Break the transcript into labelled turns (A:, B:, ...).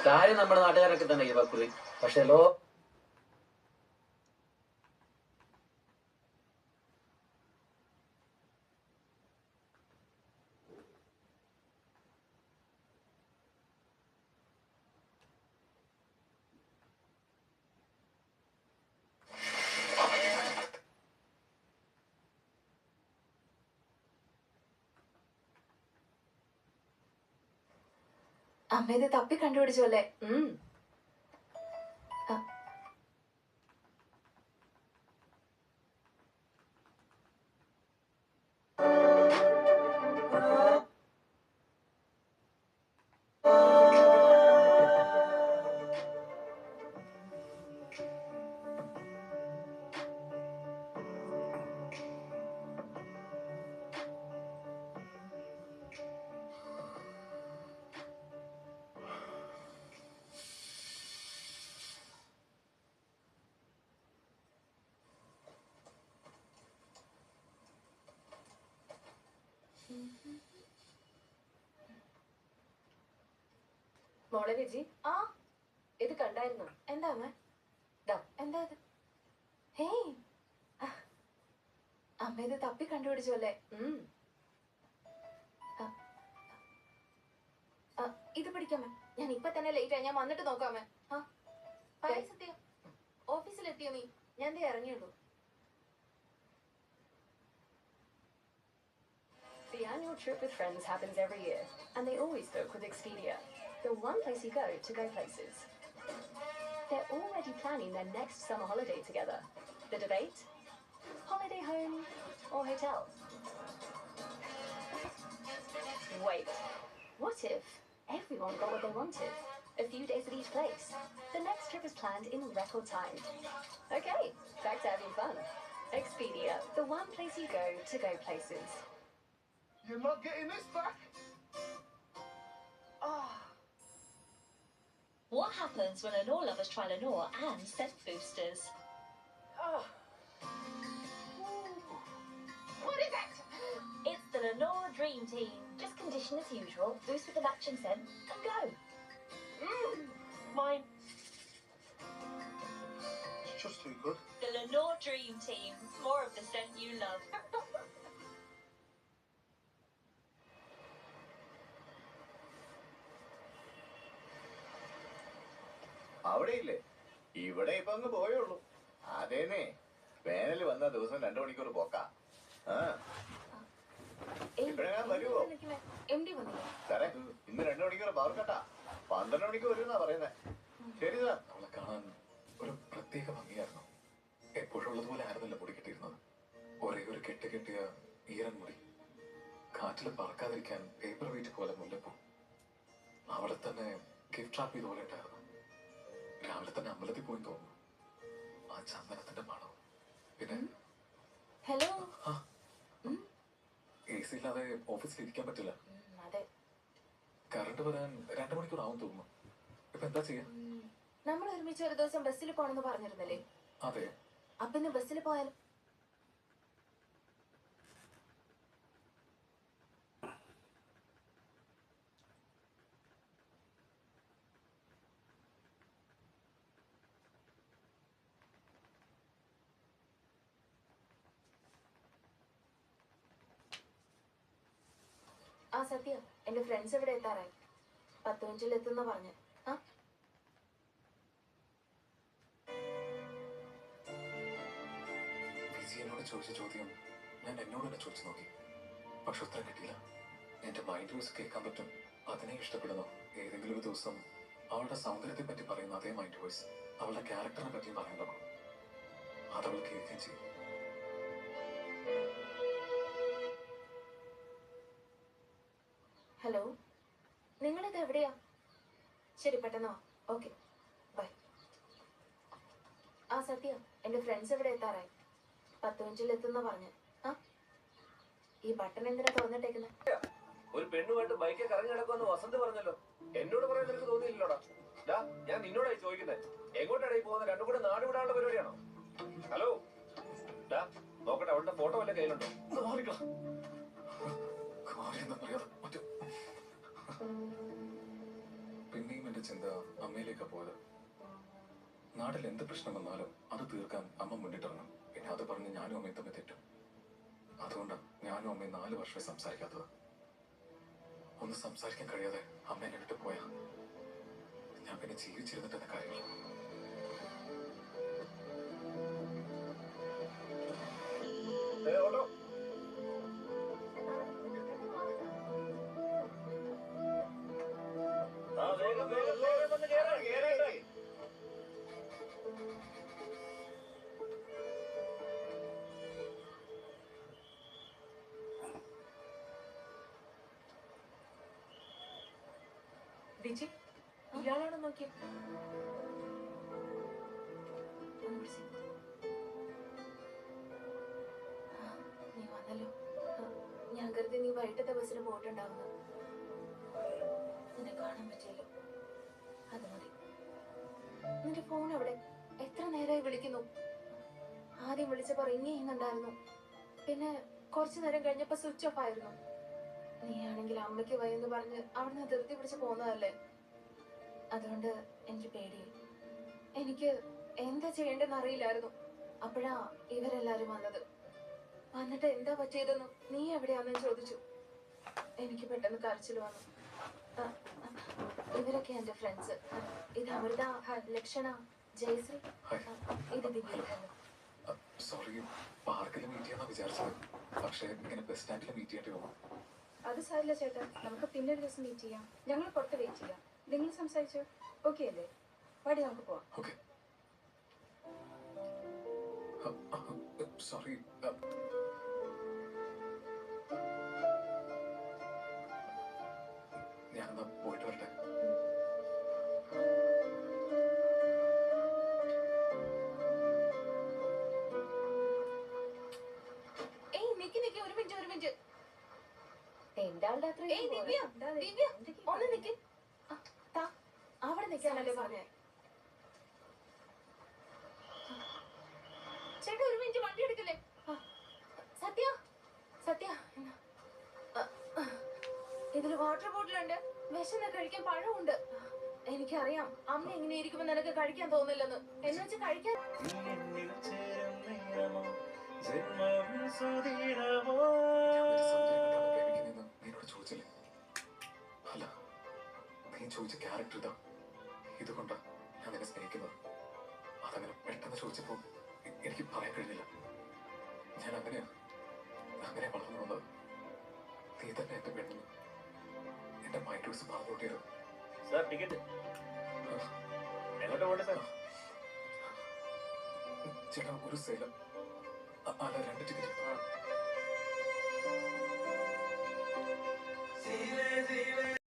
A: കാര്യം നമ്മുടെ നാട്ടുകാരൊക്കെ തന്നെ ഈ വക്കുറി. പക്ഷെ
B: അമ്മ ഇത് തപ്പി കണ്ടുപിടിച്ചു അല്ലേ? മോളെ വിജി, ഇത് കണ്ടായിരുന്നോ? എന്താ അമ്മ? എന്താ ഇത്? ഹേയ്, അമ്മ ഇത് തപ്പി കണ്ടുപിടിച്ചു അല്ലേ? ഇത് പിടിക്കാമേ. ഞാൻ ഇപ്പൊ തന്നെ ലേറ്റ് ആയി, ഞാൻ വന്നിട്ട് നോക്കാമേ. സത്യം ഓഫീസിലെത്തിയോ നീ? ഞാൻ ഇറങ്ങിയുള്ളൂ.
C: The annual trip with friends happens every year, and they always book with Expedia, the one place you go to go places. They're already planning their next summer holiday together. The debate? Holiday home or hotel? Wait, what if everyone got what they wanted? A few days at each place. The next trip is planned in record time. Okay, back to having fun. Expedia, the one place you go to go places.
D: You're not getting this back.
E: What happens when Lenore lovers try Lenore and scent boosters?
C: What is it?
E: It's the Lenore Dream Team. Just condition as usual, boost with the matching scent, and go.
C: Mine.
D: It's just too good.
E: The Lenore Dream Team. More of the scent you love.
F: അവിടെ ഇല്ലേ? ഇവിടെ ഇപ്പൊ അങ്ങ് പോയുള്ളൂ. അതേനെ, വേനൽ വന്ന ദിവസം 2 മണിക്കൂർ പോക്കാ. ഇപ്പഴാ വരുവോ? സാറേ, ഇന്ന് 2 മണിക്കൂർ പവർ കട്ടാ. 12 മണിക്ക് വരുമെന്നാ പറയുന്നേ. ശരി സാർ.
G: അവളെ കാണാൻ ഒരു പ്രത്യേക ഭംഗിയായിരുന്നു. എപ്പോഴുള്ളതുപോലെ ആയിരുന്നല്ലോ മുടി കെട്ടിയിരുന്നത്. ഒരേ ഒരു കെട്ടിയ ഈരൻ മുടി. കാറ്റിൽ പറക്കാതിരിക്കാൻ പേപ്പർ വെയിറ്റ് പോലെ മുല്ലപ്പൂ. അവളെ തന്നെ ഗിഫ്റ്റ് ട്രാപ്പ് ചെയ്തുപോലെ ഉണ്ടായിരുന്നു. രാവിലെ തന്നെ അമ്പലത്തിൽ പോയി തോന്നുന്നു. ആ ചന്ദനത്തിന്റെ മണം. പിന്നെ
B: ഹലോ,
G: AC ഇല്ലാതെ ഓഫീസിൽ ഇരിക്കാൻ പറ്റില്ല. കറണ്ട് വരാൻ 2 മണിക്കൂർ ആവും തോന്നുന്നു. ഇപ്പൊ എന്താ ചെയ്യാ?
B: നമ്മൾ ഒരുമിച്ച് ഒരു ദിവസം ബസ്സിൽ പോണെന്ന് പറഞ്ഞിരുന്നല്ലേ?
G: അതെ.
B: അപ്പൊ ഇന്ന് ബസ്സിൽ പോയാലും സത്യം, എന്റെ ഫ്രണ്ട്സ് ഇവിടെ എത്താറായി. 10 മിനിറ്റിൽ എത്തുന്ന പറഞ്ഞു.
G: വിജയനോട് ചോദിച്ച ചോദ്യം ഞാൻ എന്നോട് തന്നെ ചോദിച്ചു നോക്കി. പക്ഷെ ഉത്തരം കിട്ടിയില്ല. എന്റെ മൈൻഡ് വോയിസ് കേൾക്കാൻ പറ്റും. അതിനെ ഇഷ്ടപ്പെടുന്നു. ഏതെങ്കിലും ഒരു ദിവസം അവളുടെ സൗന്ദര്യത്തെ പറ്റി പറയുന്ന അതേ മൈൻഡ് വോയിസ് അവളുടെ ക്യാരക്ടറിനെ പറ്റി പറയാൻ തുടങ്ങും. അതവൾ കേൾക്കുകയും ചെയ്യും.
B: ഹലോ, നിങ്ങളിത് എവിടെയാ? ശരി, പെട്ടെന്നോ. Okay, by. സത്യ, എന്റെ ഫ്രണ്ട്സ് ഇവിടെ എത്താറായി. 10 മിനിറ്റിൽ എത്തുന്ന പറഞ്ഞു. ഈ ബട്ടൺ എന്തിനാ തുറന്നിട്ടേക്കുന്നത്?
A: ഒരു പെണ്ണുമായിട്ട് ബൈക്കിൽ കറങ്ങി നടക്കുമെന്ന് വസന്ത് പറഞ്ഞല്ലോ. എന്നോട് പറയാൻ നിനക്ക് തോന്നിയില്ലോടാ? ഞാൻ നിന്നോടായി ചോദിക്കുന്നത്. എങ്ങോട്ടാണ് ഈ പോകുന്നത്? രണ്ടും കൂടെ നാട് വിടാനുള്ള പരിപാടിയാണോ? ഹലോ, നോക്കട്ടെ, അവളുടെ ഫോട്ടോ വല്ല കയ്യിലുണ്ടോ?
G: പിന്നെയും എന്റെ ചിന്ത അമ്മയിലേക്കാ പോയത്. നാട്ടിൽ എന്ത് പ്രശ്നം വന്നാലും അത് തീർക്കാൻ അമ്മ മുന്നിട്ടിറങ്ങും. പിന്നെ അത് പറഞ്ഞ് ഞാനും അമ്മയും തമ്മിൽ തെറ്റും. അതുകൊണ്ടാണ് ഞാനും അമ്മയും 4 വർഷമായി സംസാരിക്കാത്തത്. ഒന്ന് സംസാരിക്കാൻ കഴിയാതെ അമ്മ എന്നെ വിട്ടു പോയാ ഞാൻ പിന്നെ ജീവിച്ചിരുന്നിട്ടെന്ന കാര്യമില്ല.
A: ഓട്ടോ വേഗം വേഗം വേഗം വന്ന് കേറാൻ കേറട്ടെ.
B: വിജി ഇയാളാണോ നോക്കി? നീ വന്നല്ലോ. ഞാൻ കരുതി നീ വൈകിട്ടത്തെ ബസ്സിന് പോയിട്ടുണ്ടാവുന്നു. നിന്നെ കാണാൻ പറ്റിയല്ലോ, അത് മതി. നിന്റെ ഫോൺ എവിടെ? എത്ര നേരമായി വിളിക്കുന്നു? ആദ്യം വിളിച്ചപ്പോ റിങ് ചെയ്യുന്നുണ്ടായിരുന്നു, പിന്നെ കുറച്ചു നേരം കഴിഞ്ഞപ്പോ സ്വിച്ച് ഓഫ് ആയിരുന്നു. നീ ആണെങ്കിൽ അമ്മയ്ക്ക് വയ്യെന്ന് പറഞ്ഞ് അവിടുന്ന് ധൃതി പിടിച്ച് പോകുന്നതല്ലേ. അതുകൊണ്ട് എനിക്ക് പേടിയായി. എനിക്ക് എന്താ ചെയ്യേണ്ടെന്ന് അറിയില്ലായിരുന്നു. അപ്പോഴാ ഇവരെല്ലാരും വന്നത്. വന്നിട്ട് എന്താ പറ്റിയതെന്ന് നീ എവിടെയാണെന്ന് ചോദിച്ചു. എനിക്ക് പെട്ടെന്ന് കരച്ചിൽ വന്നു. ഇവരൊക്കെ എന്റെ ഫ്രണ്ട്സ്. ഇത് അമൃത, ലക്ഷണ, ജയശ്രീ, ഇത് ദിവ്യ.
G: സോറി, പാർക്കിൽ മീറ്റ് ചെയ്യാന്നാ വിചാരിച്ചത്. പക്ഷേ ഇങ്ങനെ ബസ് സ്റ്റാൻഡിൽ മീറ്റ് ചെയ്യേണ്ടി വന്നു.
H: അത് സാരില്ല ചേട്ടാ, നമുക്ക് പിന്നെ ഒരു ദിവസം മീറ്റ് ചെയ്യാം. ഞങ്ങൾ പുറത്ത് വെയിറ്റ് ചെയ്യാം. നിങ്ങൾ സംസാരിച്ചോ? ഓക്കെ അല്ലേ? പാടി നമുക്ക് പോവാം.
G: ഓക്കെ. സോറി, ഞാനെന്നാ പോയിട്ട് വരട്ടെ.
B: ഏയ് നിക്ക് നിക്ക്, ഒരു മിനിറ്റ് ഒരു മിനിറ്റ്.
C: എന്റെ ആളുടെ അത്ര
B: ഏയ് ദിവ്യ, ദിവ്യ ഒന്ന് നിക്ക്. അവിടെ നിൽക്കാനല്ലേ പറഞ്ഞേ? ചേട്ടാ ഒരു മിനിറ്റ്, വണ്ടി എടുക്കല്ലേ. സത്യ സത്യ, ഇതില് വാട്ടർ ബോട്ടിലുണ്ട്, വിശന്ന് കഴിക്കാൻ പഴമുണ്ട്. എനിക്കറിയാം അമ്മ എങ്ങനെയിരിക്കുമ്പോ നിനക്ക് കഴിക്കാൻ തോന്നില്ലെന്ന്. എന്ന് വെച്ച് കഴിക്കാൻ
G: ചോദിച്ചില്ലേ? അല്ല, നീ ചോദിച്ച ക്യാരക്ടർ ഇതാ. ഇതുകൊണ്ടാ ഞാൻ നിന്നെ സ്നേഹിക്കുന്നത്. അതങ്ങനെ പെട്ടെന്ന് ചോദിച്ചപ്പോ എനിക്ക് പറയാൻ കഴിഞ്ഞില്ല. ഞാൻ അങ്ങനെ വളർന്നു വന്നത്. നീ തന്നെ എന്റെ പെണ്ണെന്ന് എന്റെ മൈൻഡ് ഡോസ് പറഞ്ഞുകൊണ്ടിരുന്നു.
A: സാർ ടിക്കറ്റ് എങ്ങോട്ട് പോകണ്ടേ സാർ?
G: ചേട്ടാ ഒരു സേലം, അല്ല 2 ടിക്കറ്റ്.